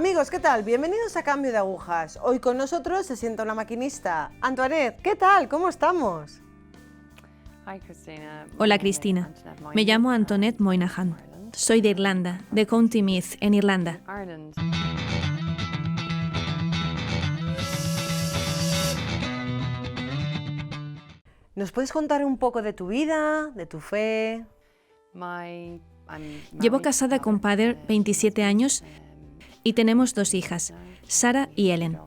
Amigos, ¿qué tal? Bienvenidos a Cambio de Agujas. Hoy con nosotros se sienta una maquinista. Antoinette, ¿qué tal? ¿Cómo estamos? Hola Cristina, me llamo Antoinette Moynihan. Soy de Irlanda, de County Meath, en Irlanda. ¿Nos puedes contar un poco de tu vida, de tu fe? Llevo casada con Pader 27 años y tenemos 2 hijas, Sara y Ellen.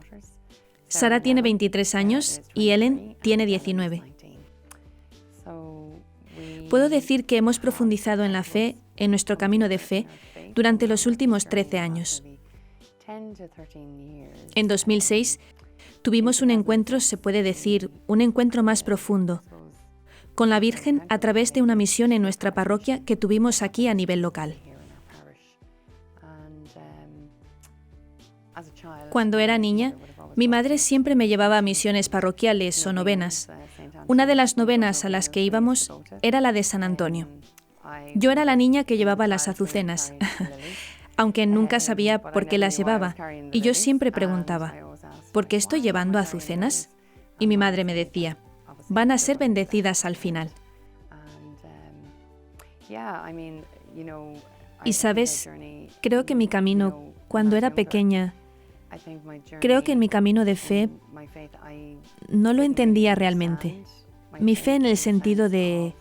Sara tiene 23 años y Ellen tiene 19. Puedo decir que hemos profundizado en la fe, en nuestro camino de fe, durante los últimos 13 años. En 2006 tuvimos un encuentro, se puede decir, un encuentro más profundo, con la Virgen a través de una misión en nuestra parroquia que tuvimos aquí a nivel local. Cuando era niña, mi madre siempre me llevaba a misiones parroquiales o novenas. Una de las novenas a las que íbamos era la de San Antonio. Yo era la niña que llevaba las azucenas, aunque nunca sabía por qué las llevaba, y yo siempre preguntaba, ¿por qué estoy llevando azucenas? Y mi madre me decía, van a ser bendecidas al final. Y sabes, creo que mi camino, cuando era pequeña, creo que en mi camino de fe no lo entendía realmente. Mi fe en el sentido de,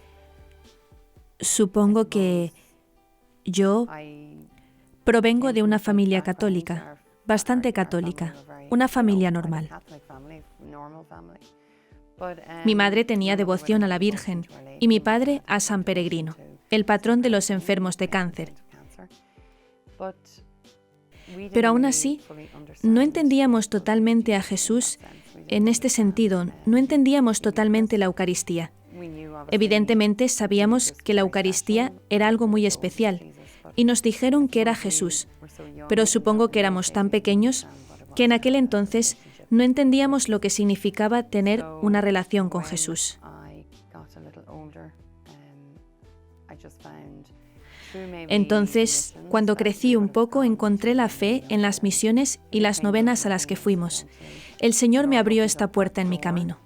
supongo que yo provengo de una familia católica, bastante católica, una familia normal. Mi madre tenía devoción a la Virgen y mi padre a San Peregrino, el patrón de los enfermos de cáncer. Pero aún así, no entendíamos totalmente a Jesús en este sentido, no entendíamos totalmente la Eucaristía. Evidentemente sabíamos que la Eucaristía era algo muy especial y nos dijeron que era Jesús, pero supongo que éramos tan pequeños que en aquel entonces no entendíamos lo que significaba tener una relación con Jesús. Entonces, cuando crecí un poco, encontré la fe en las misiones y las novenas a las que fuimos. El Señor me abrió esta puerta en mi camino.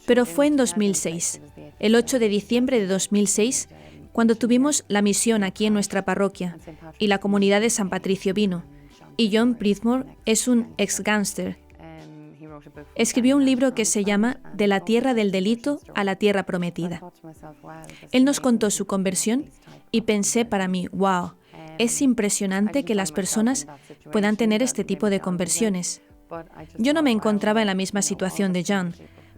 Pero fue en 2006, el 8 de diciembre de 2006, cuando tuvimos la misión aquí en nuestra parroquia y la comunidad de San Patricio vino. Y John Bridmore es un ex-gánster. Escribió un libro que se llama De la tierra del delito a la tierra prometida. Él nos contó su conversión y pensé para mí, wow, es impresionante que las personas puedan tener este tipo de conversiones. Yo no me encontraba en la misma situación de John,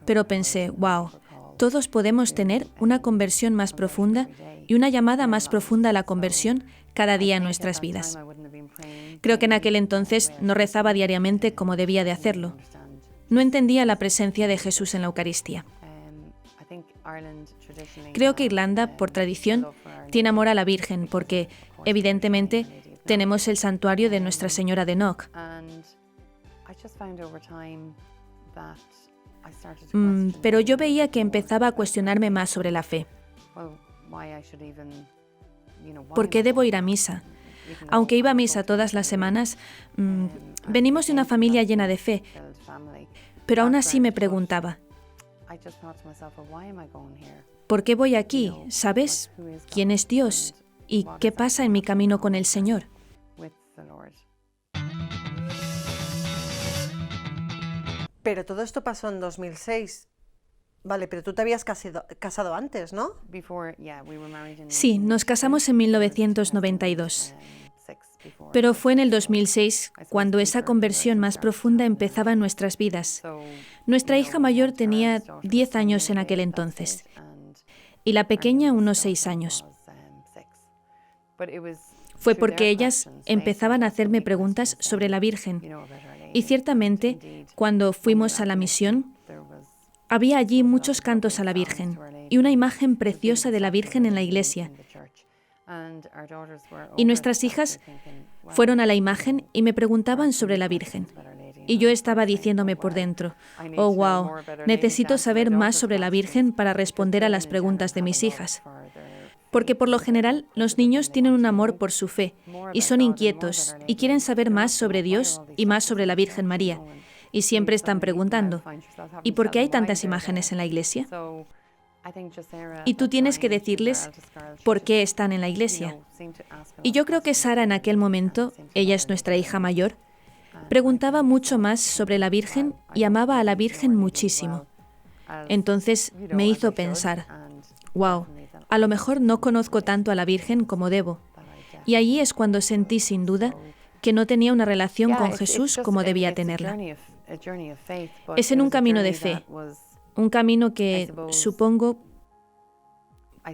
pero pensé, wow, todos podemos tener una conversión más profunda y una llamada más profunda a la conversión cada día en nuestras vidas. Creo que en aquel entonces no rezaba diariamente como debía de hacerlo. No entendía la presencia de Jesús en la Eucaristía. Creo que Irlanda, por tradición, tiene amor a la Virgen porque, evidentemente, tenemos el santuario de Nuestra Señora de Knock. Pero yo veía que empezaba a cuestionarme más sobre la fe. ¿Por qué debo ir a misa? Aunque iba a misa todas las semanas, venimos de una familia llena de fe, pero aún así me preguntaba, ¿por qué voy aquí? ¿Sabes? ¿Quién es Dios? ¿Y qué pasa en mi camino con el Señor? Pero todo esto pasó en 2006. Vale, pero tú te habías casado antes, ¿no? Sí, nos casamos en 1992. Pero fue en el 2006 cuando esa conversión más profunda empezaba en nuestras vidas. Nuestra hija mayor tenía 10 años en aquel entonces y la pequeña unos 6 años. Fue porque ellas empezaban a hacerme preguntas sobre la Virgen. Y ciertamente, cuando fuimos a la misión, había allí muchos cantos a la Virgen y una imagen preciosa de la Virgen en la iglesia. Y nuestras hijas fueron a la imagen y me preguntaban sobre la Virgen. Y yo estaba diciéndome por dentro, oh wow, necesito saber más sobre la Virgen para responder a las preguntas de mis hijas. Porque por lo general los niños tienen un amor por su fe y son inquietos y quieren saber más sobre Dios y más sobre la Virgen María. Y siempre están preguntando, ¿y por qué hay tantas imágenes en la iglesia? Y tú tienes que decirles por qué están en la iglesia. Y yo creo que Sara en aquel momento, ella es nuestra hija mayor, preguntaba mucho más sobre la Virgen y amaba a la Virgen muchísimo. Entonces me hizo pensar, wow, a lo mejor no conozco tanto a la Virgen como debo. Y allí es cuando sentí sin duda que no tenía una relación con Jesús como debía tenerla. Es en un camino de fe, un camino que supongo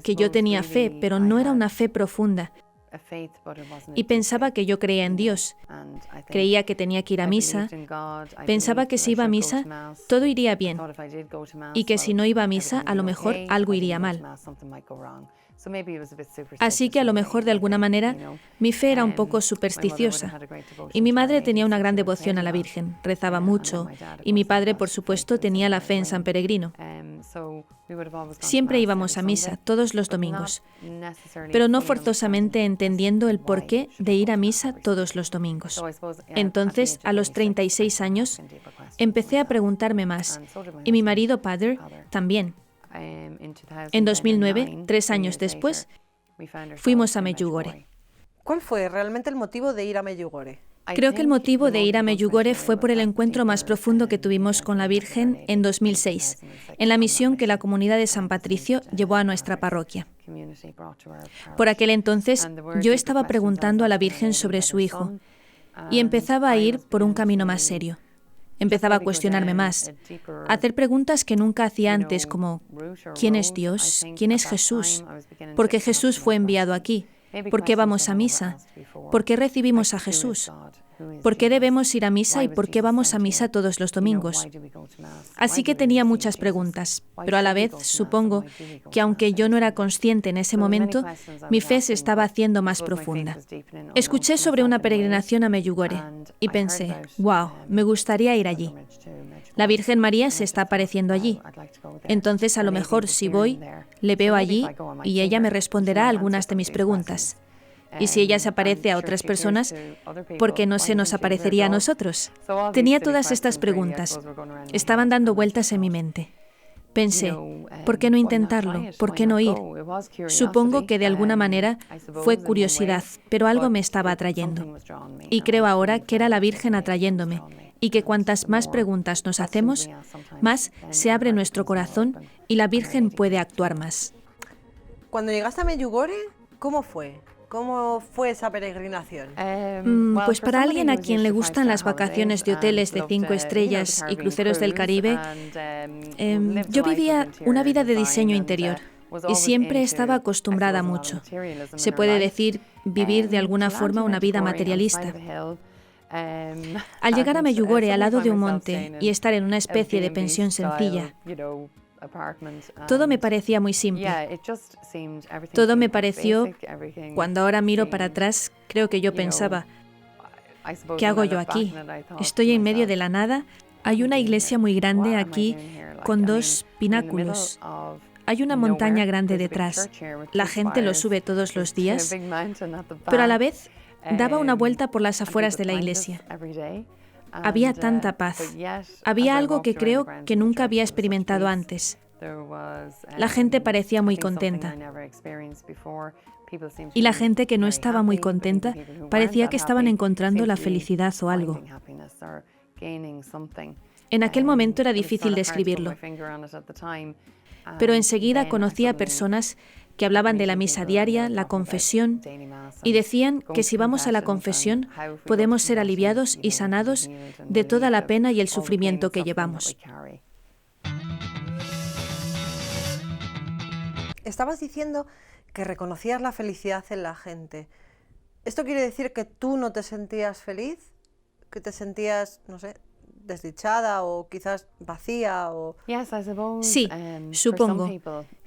que yo tenía fe, pero no era una fe profunda. Y pensaba que yo creía en Dios, creía que tenía que ir a misa, pensaba que si iba a misa todo iría bien y que si no iba a misa a lo mejor algo iría mal. Así que a lo mejor de alguna manera mi fe era un poco supersticiosa. Y mi madre tenía una gran devoción a la Virgen, rezaba mucho, y mi padre, por supuesto, tenía la fe en San Peregrino. Siempre íbamos a misa, todos los domingos, pero no forzosamente entendiendo el porqué de ir a misa todos los domingos. Entonces, a los 36 años, empecé a preguntarme más, y mi marido, padre, también. En 2009, 3 años después, fuimos a Medjugorje. ¿Cuál fue realmente el motivo de ir a Medjugorje? Creo que el motivo de ir a Medjugorje fue por el encuentro más profundo que tuvimos con la Virgen en 2006, en la misión que la comunidad de San Patricio llevó a nuestra parroquia. Por aquel entonces, yo estaba preguntando a la Virgen sobre su hijo y empezaba a ir por un camino más serio. Empezaba a cuestionarme más, a hacer preguntas que nunca hacía antes, como ¿quién es Dios? ¿Quién es Jesús? ¿Por qué Jesús fue enviado aquí? ¿Por qué vamos a misa? ¿Por qué recibimos a Jesús? ¿Por qué debemos ir a misa y por qué vamos a misa todos los domingos? Así que tenía muchas preguntas, pero a la vez supongo que aunque yo no era consciente en ese momento, mi fe se estaba haciendo más profunda. Escuché sobre una peregrinación a Medjugorje y pensé, wow, me gustaría ir allí. La Virgen María se está apareciendo allí. Entonces, a lo mejor, si voy, le veo allí y ella me responderá a algunas de mis preguntas. Y si ella se aparece a otras personas, ¿por qué no se nos aparecería a nosotros? Tenía todas estas preguntas. Estaban dando vueltas en mi mente. Pensé, ¿por qué no intentarlo? ¿Por qué no ir? Supongo que de alguna manera fue curiosidad, pero algo me estaba atrayendo. Y creo ahora que era la Virgen atrayéndome, y que cuantas más preguntas nos hacemos, más se abre nuestro corazón y la Virgen puede actuar más. Cuando llegaste a Medjugorje, ¿cómo fue? ¿Cómo fue esa peregrinación? Pues para alguien a quien le gustan las vacaciones de hoteles de 5 estrellas y cruceros del Caribe, yo vivía una vida de diseño interior y siempre estaba acostumbrada a mucho. Se puede decir vivir de alguna forma una vida materialista. Al llegar a Medjugorje al lado de un monte y estar en una especie de pensión sencilla, todo me parecía muy simple. Todo me pareció, cuando ahora miro para atrás, creo que yo pensaba, ¿qué hago yo aquí? Estoy en medio de la nada, hay una iglesia muy grande aquí con 2 pináculos. Hay una montaña grande detrás. La gente lo sube todos los días, pero a la vez daba una vuelta por las afueras de la iglesia. Había tanta paz. Había algo que creo que nunca había experimentado antes. La gente parecía muy contenta. Y la gente que no estaba muy contenta parecía que estaban encontrando la felicidad o algo. En aquel momento era difícil describirlo. Pero enseguida conocí a personas que hablaban de la misa diaria, la confesión, y decían que si vamos a la confesión podemos ser aliviados y sanados de toda la pena y el sufrimiento que llevamos. Estabas diciendo que reconocías la felicidad en la gente. ¿Esto quiere decir que tú no te sentías feliz? ¿Que te sentías, no sé, desdichada o quizás vacía o... Sí, supongo.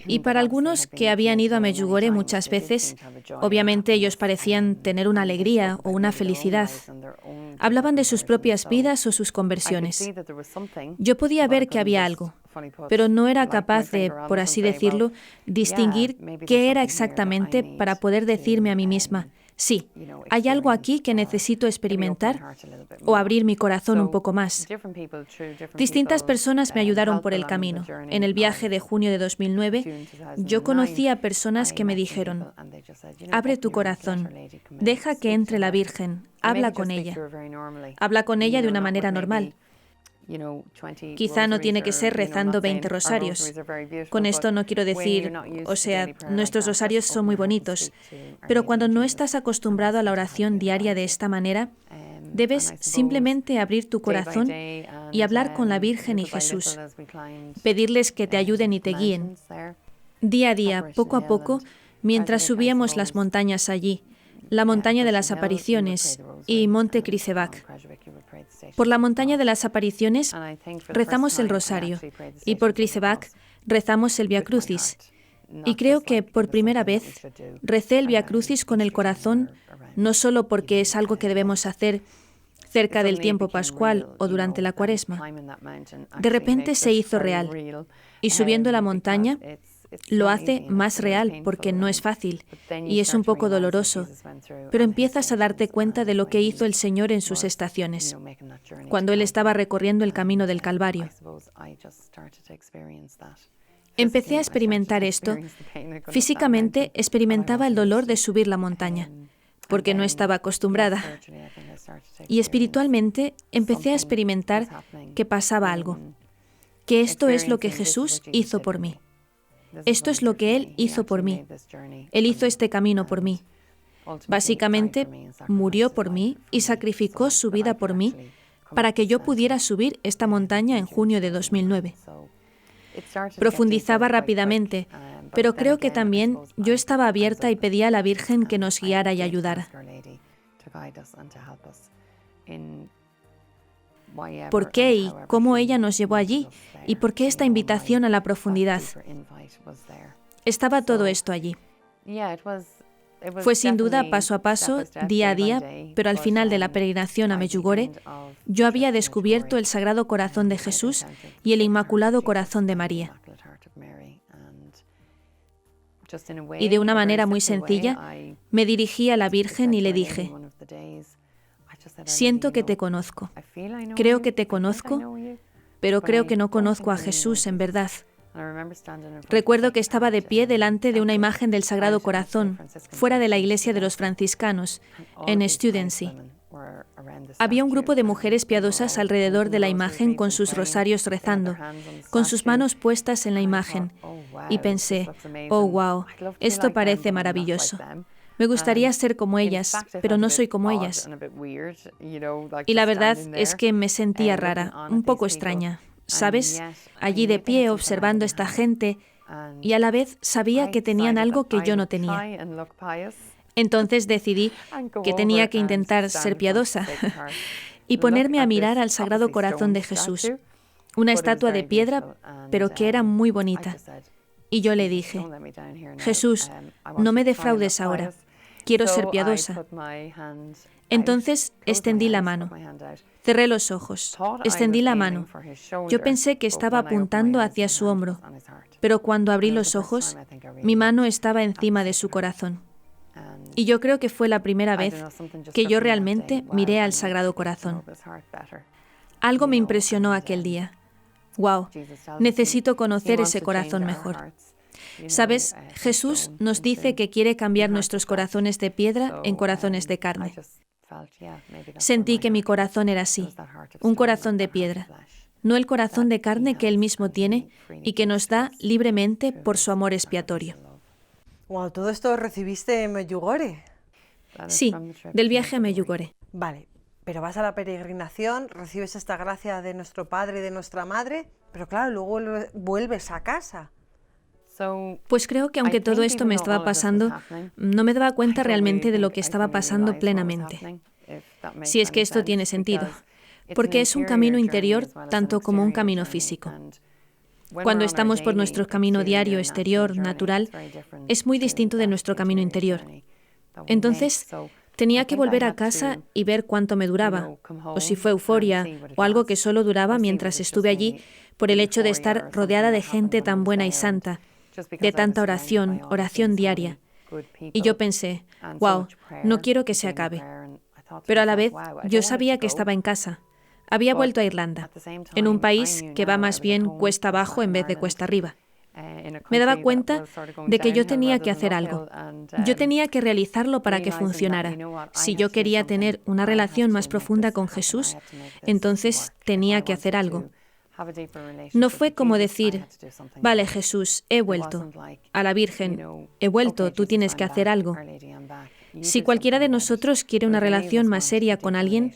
Y para algunos que habían ido a Medjugorje muchas veces, obviamente ellos parecían tener una alegría o una felicidad. Hablaban de sus propias vidas o sus conversiones. Yo podía ver que había algo, pero no era capaz de, por así decirlo, distinguir qué era exactamente para poder decirme a mí misma: sí, hay algo aquí que necesito experimentar o abrir mi corazón un poco más. Distintas personas me ayudaron por el camino. En el viaje de junio de 2009, yo conocí a personas que me dijeron: abre tu corazón, deja que entre la Virgen, habla con ella. Habla con ella de una manera normal. Quizá no tiene que ser rezando 20 rosarios. Con esto no quiero decir, nuestros rosarios son muy bonitos, pero cuando no estás acostumbrado a la oración diaria de esta manera, debes simplemente abrir tu corazón y hablar con la Virgen y Jesús, pedirles que te ayuden y te guíen. Día a día, poco a poco, mientras subíamos las montañas allí, la montaña de las apariciones y Monte Križevák. Por la montaña de las apariciones rezamos el rosario y por Križevák rezamos el Via Crucis. Y creo que por primera vez recé el Via Crucis con el corazón, no solo porque es algo que debemos hacer cerca del tiempo pascual o durante la Cuaresma. De repente se hizo real y subiendo la montaña lo hace más real porque no es fácil y es un poco doloroso, pero empiezas a darte cuenta de lo que hizo el Señor en sus estaciones, cuando Él estaba recorriendo el camino del Calvario. Empecé a experimentar esto. Físicamente experimentaba el dolor de subir la montaña, porque no estaba acostumbrada. Y espiritualmente empecé a experimentar que pasaba algo, que esto es lo que Jesús hizo por mí. Esto es lo que Él hizo por mí. Él hizo este camino por mí. Básicamente, murió por mí y sacrificó su vida por mí para que yo pudiera subir esta montaña en junio de 2009. Profundizaba rápidamente, pero creo que también yo estaba abierta y pedía a la Virgen que nos guiara y ayudara. ¿Por qué y cómo ella nos llevó allí? ¿Y por qué esta invitación a la profundidad? Estaba todo esto allí. Fue sin duda paso a paso, día a día, pero al final de la peregrinación a Medjugorje, yo había descubierto el Sagrado Corazón de Jesús y el Inmaculado Corazón de María. Y de una manera muy sencilla, me dirigí a la Virgen y le dije: siento que te conozco, creo que te conozco, pero creo que no conozco a Jesús en verdad. Recuerdo que estaba de pie delante de una imagen del Sagrado Corazón, fuera de la iglesia de los franciscanos, en Studency. Había un grupo de mujeres piadosas alrededor de la imagen con sus rosarios rezando, con sus manos puestas en la imagen. Y pensé: oh, wow, esto parece maravilloso. Me gustaría ser como ellas, pero no soy como ellas. Y la verdad es que me sentía rara, un poco extraña. ¿Sabes? Allí de pie observando a esta gente y a la vez sabía que tenían algo que yo no tenía. Entonces decidí que tenía que intentar ser piadosa y ponerme a mirar al Sagrado Corazón de Jesús, una estatua de piedra, pero que era muy bonita. Y yo le dije: Jesús, no me defraudes ahora, quiero ser piadosa. Entonces extendí la mano, cerré los ojos, extendí la mano. Yo pensé que estaba apuntando hacia su hombro, pero cuando abrí los ojos, mi mano estaba encima de su corazón. Y yo creo que fue la primera vez que yo realmente miré al Sagrado Corazón. Algo me impresionó aquel día. ¡Wow! Necesito conocer ese corazón mejor. ¿Sabes? Jesús nos dice que quiere cambiar nuestros corazones de piedra en corazones de carne. Sentí que mi corazón era así, un corazón de piedra, no el corazón de carne que Él mismo tiene y que nos da libremente por su amor expiatorio. Wow, ¿todo esto lo recibiste en Medjugorje? Sí, del viaje a Medjugorje. Vale, pero vas a la peregrinación, recibes esta gracia de nuestro Padre y de nuestra Madre, pero claro, luego vuelves a casa. Pues creo que aunque todo esto me estaba pasando, no me daba cuenta realmente de lo que estaba pasando plenamente. Si es que esto tiene sentido. porque es un camino interior tanto como un camino físico. Cuando estamos por nuestro camino diario exterior, natural, es muy distinto de nuestro camino interior. Entonces, tenía que volver a casa y ver cuánto me duraba, o si fue euforia, o algo que solo duraba mientras estuve allí, por el hecho de estar rodeada de gente tan buena y santa, de tanta oración, oración diaria. Y yo pensé, wow, no quiero que se acabe. Pero a la vez, yo sabía que estaba en casa. Había vuelto a Irlanda, en un país que va más bien cuesta abajo en vez de cuesta arriba. Me daba cuenta de que yo tenía que hacer algo. Yo tenía que realizarlo para que funcionara. Si yo quería tener una relación más profunda con Jesús, entonces tenía que hacer algo. No fue como decir, vale, Jesús, he vuelto. A la Virgen, he vuelto, tú tienes que hacer algo. Si cualquiera de nosotros quiere una relación más seria con alguien,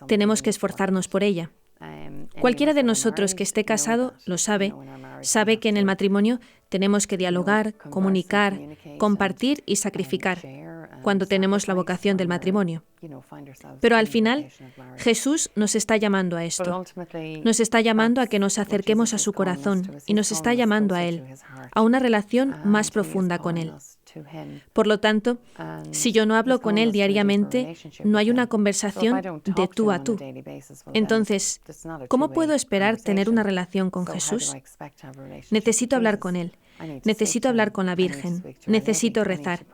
tenemos que esforzarnos por ella. Cualquiera de nosotros que esté casado lo sabe, sabe que en el matrimonio tenemos que dialogar, comunicar, compartir y sacrificar cuando tenemos la vocación del matrimonio. Pero al final, Jesús nos está llamando a esto. Nos está llamando a que nos acerquemos a su corazón y nos está llamando a Él, a una relación más profunda con Él. Por lo tanto, si yo no hablo con Él diariamente, no hay una conversación de tú a tú. Entonces, ¿cómo puedo esperar tener una relación con Jesús? Necesito hablar con Él, necesito hablar con la Virgen, necesito rezar.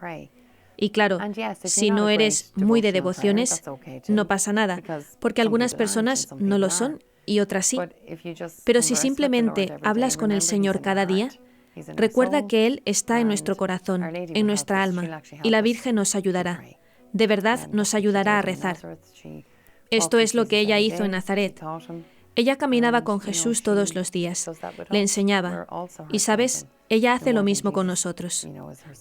Y claro, si no eres muy de devociones, no pasa nada, porque algunas personas no lo son y otras sí. Pero si simplemente hablas con el Señor cada día, recuerda que Él está en nuestro corazón, en nuestra alma, y la Virgen nos ayudará. De verdad nos ayudará a rezar. Esto es lo que ella hizo en Nazaret. Ella caminaba con Jesús todos los días, le enseñaba. Y sabes, ella hace lo mismo con nosotros.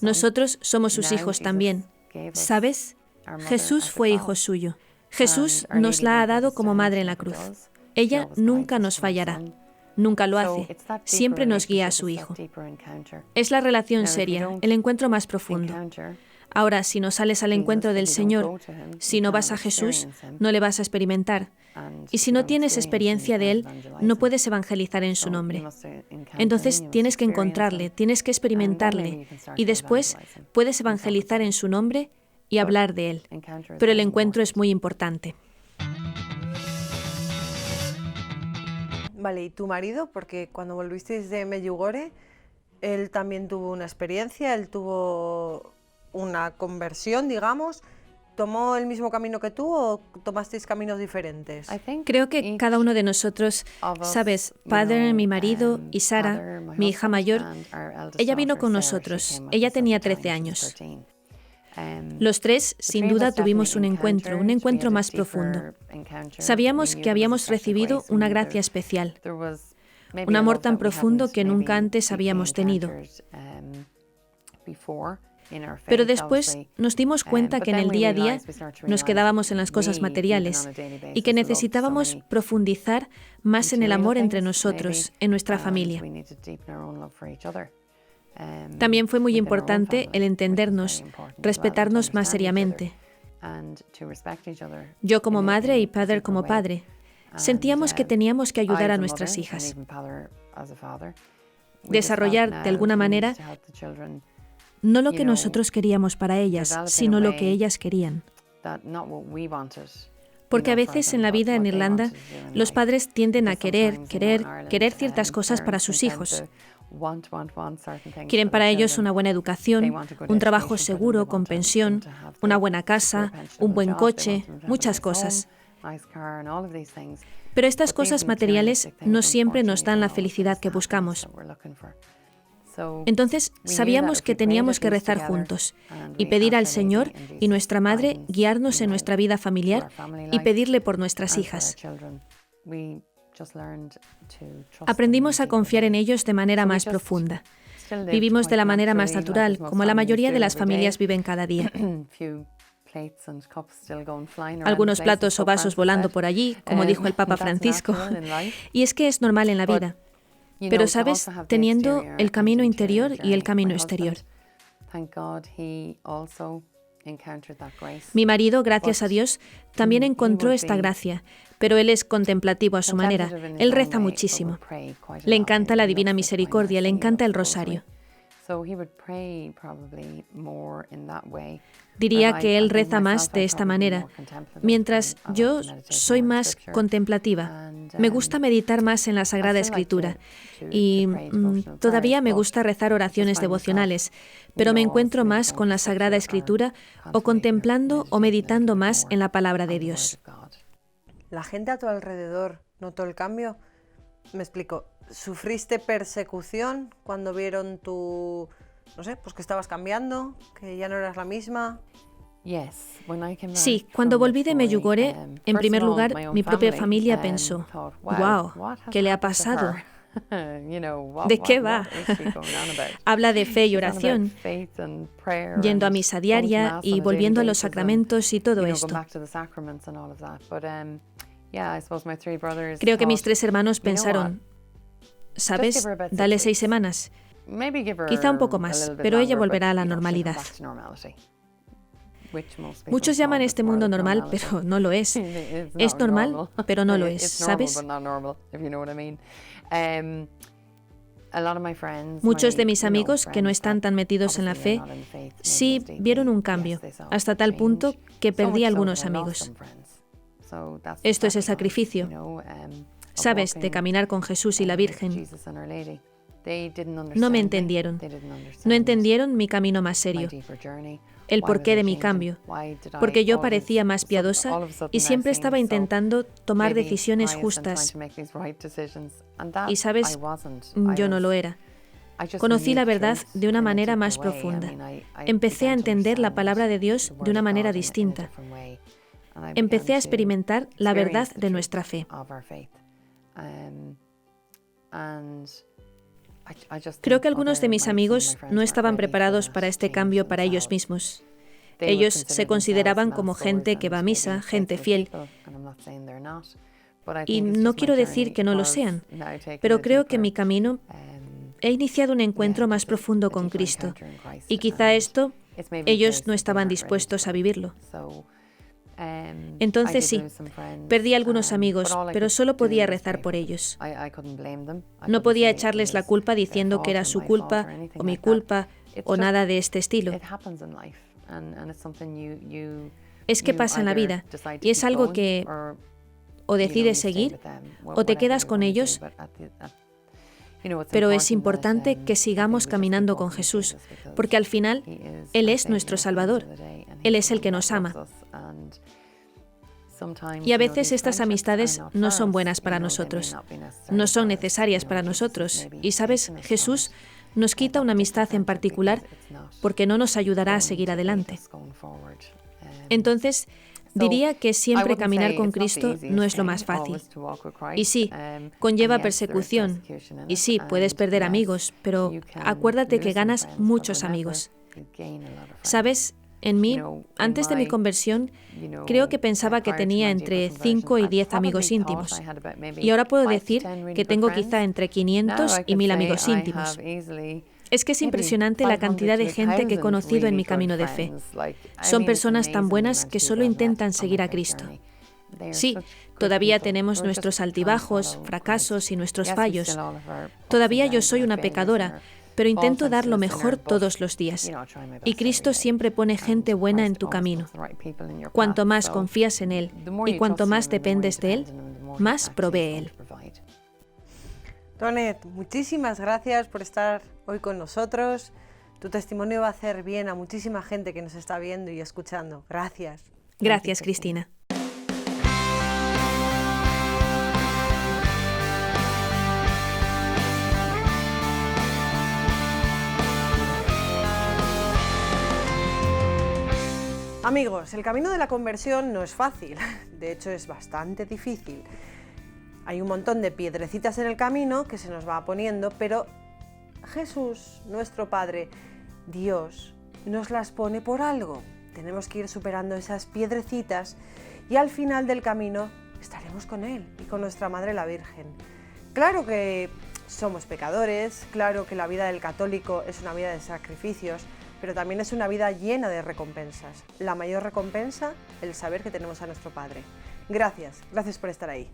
Nosotros somos sus hijos también. ¿Sabes? Jesús fue hijo suyo. Jesús nos la ha dado como madre en la cruz. Ella nunca nos fallará. Nunca lo hace. Siempre nos guía a su Hijo. Es la relación seria, el encuentro más profundo. Ahora, si no sales al encuentro del Señor, si no vas a Jesús, no le vas a experimentar. Y si no tienes experiencia de Él, no puedes evangelizar en su nombre. Entonces tienes que encontrarle, tienes que experimentarle, y después puedes evangelizar en su nombre y hablar de Él. Pero el encuentro es muy importante. Vale, ¿y tu marido? Porque cuando volvisteis de Medjugorje, él también tuvo una experiencia, él tuvo una conversión, digamos. ¿Tomó el mismo camino que tú o tomasteis caminos diferentes? Creo que cada uno de nosotros, sabes, Padre, mi marido y Sara, mi hija mayor, ella vino con nosotros. Ella tenía 13 años. Los tres, sin duda, tuvimos un encuentro más profundo. Sabíamos que habíamos recibido una gracia especial, un amor tan profundo que nunca antes habíamos tenido. Pero después nos dimos cuenta que en el día a día nos quedábamos en las cosas materiales y que necesitábamos profundizar más en el amor entre nosotros, en nuestra familia. También fue muy importante el entendernos, respetarnos más seriamente. Yo como madre y Padre como padre, sentíamos que teníamos que ayudar a nuestras hijas. Desarrollar, de alguna manera, no lo que nosotros queríamos para ellas, sino lo que ellas querían. Porque a veces en la vida en Irlanda, los padres tienden a querer ciertas cosas para sus hijos. Quieren para ellos una buena educación, un trabajo seguro con pensión, una buena casa, un buen coche, muchas cosas. Pero estas cosas materiales no siempre nos dan la felicidad que buscamos. Entonces sabíamos que teníamos que rezar juntos y pedir al Señor y nuestra Madre guiarnos en nuestra vida familiar y pedirle por nuestras hijas. Aprendimos a confiar en ellos de manera más profunda. Vivimos de la manera más natural, como la mayoría de las familias viven cada día. Algunos platos o vasos volando por allí, como dijo el Papa Francisco. Y es que es normal en la vida. Pero, ¿sabes? Teniendo el camino interior y el camino exterior. Mi marido, gracias a Dios, también encontró esta gracia, pero él es contemplativo a su manera. Él reza muchísimo. Le encanta la Divina Misericordia, le encanta el rosario. Diría que él reza más de esta manera, mientras yo soy más contemplativa. Me gusta meditar más en la Sagrada Escritura y todavía me gusta rezar oraciones devocionales, pero me encuentro más con la Sagrada Escritura o contemplando o meditando más en la palabra de Dios. ¿La gente a tu alrededor notó el cambio? Me explico. ¿Sufriste persecución cuando vieron no sé, pues que estabas cambiando, que ya no eras la misma? Sí, cuando volví de Medjugorje, en primer lugar, mi propia familia pensó, wow, ¿qué le ha pasado? ¿De qué va? Habla de fe y oración, yendo a misa diaria y volviendo a los sacramentos y todo esto. Creo que mis 3 hermanos pensaron, ¿sabes? Dale 6 semanas. Quizá un poco más, pero ella volverá a la normalidad. Muchos llaman este mundo normal, pero no lo es. Es normal, pero no lo es, ¿sabes? Muchos de mis amigos que no están tan metidos en la fe, sí vieron un cambio, hasta tal punto que perdí algunos amigos. Esto es el sacrificio, ¿sabes? De caminar con Jesús y la Virgen. No me entendieron. No entendieron mi camino más serio, el porqué de mi cambio, porque yo parecía más piadosa y siempre estaba intentando tomar decisiones justas. Y sabes, yo no lo era. Conocí la verdad de una manera más profunda. Empecé a entender la palabra de Dios de una manera distinta. Empecé a experimentar la verdad de nuestra fe. Creo que algunos de mis amigos no estaban preparados para este cambio para ellos mismos. Ellos se consideraban como gente que va a misa, gente fiel. Y no quiero decir que no lo sean, pero creo que mi camino he iniciado un encuentro más profundo con Cristo. Y quizá esto, ellos no estaban dispuestos a vivirlo. Entonces sí, perdí algunos amigos, pero solo podía rezar por ellos. No podía echarles la culpa diciendo que era su culpa o mi culpa o nada de este estilo. Es que pasa en la vida y es algo que o decides seguir o te quedas con ellos, pero es importante que sigamos caminando con Jesús, porque al final Él es nuestro Salvador, Él es el que nos ama. Y a veces estas amistades no son buenas para nosotros, no son necesarias para nosotros. Y sabes, Jesús nos quita una amistad en particular porque no nos ayudará a seguir adelante. Entonces, diría que siempre caminar con Cristo no es lo más fácil. Y sí, conlleva persecución. Y sí, puedes perder amigos, pero acuérdate que ganas muchos amigos. ¿Sabes? En mí, antes de mi conversión, creo que pensaba que tenía entre 5 y 10 amigos íntimos. Y ahora puedo decir que tengo quizá entre 500 y 1000 amigos íntimos. Es que es impresionante la cantidad de gente que he conocido en mi camino de fe. Son personas tan buenas que solo intentan seguir a Cristo. Sí, todavía tenemos nuestros altibajos, fracasos y nuestros fallos. Todavía yo soy una pecadora, pero intento dar lo mejor todos los días. Y Cristo siempre pone gente buena en tu camino. Cuanto más confías en Él y cuanto más dependes de Él, más provee Él. Tonet, muchísimas gracias por estar hoy con nosotros. Tu testimonio va a hacer bien a muchísima gente que nos está viendo y escuchando. Gracias. Gracias, Cristina. Amigos, el camino de la conversión no es fácil, de hecho es bastante difícil. Hay un montón de piedrecitas en el camino que se nos va poniendo, pero Jesús, nuestro Padre, Dios, nos las pone por algo. Tenemos que ir superando esas piedrecitas y al final del camino estaremos con Él y con nuestra Madre la Virgen. Claro que somos pecadores, claro que la vida del católico es una vida de sacrificios, pero también es una vida llena de recompensas. La mayor recompensa, el saber que tenemos a nuestro Padre. Gracias por estar ahí.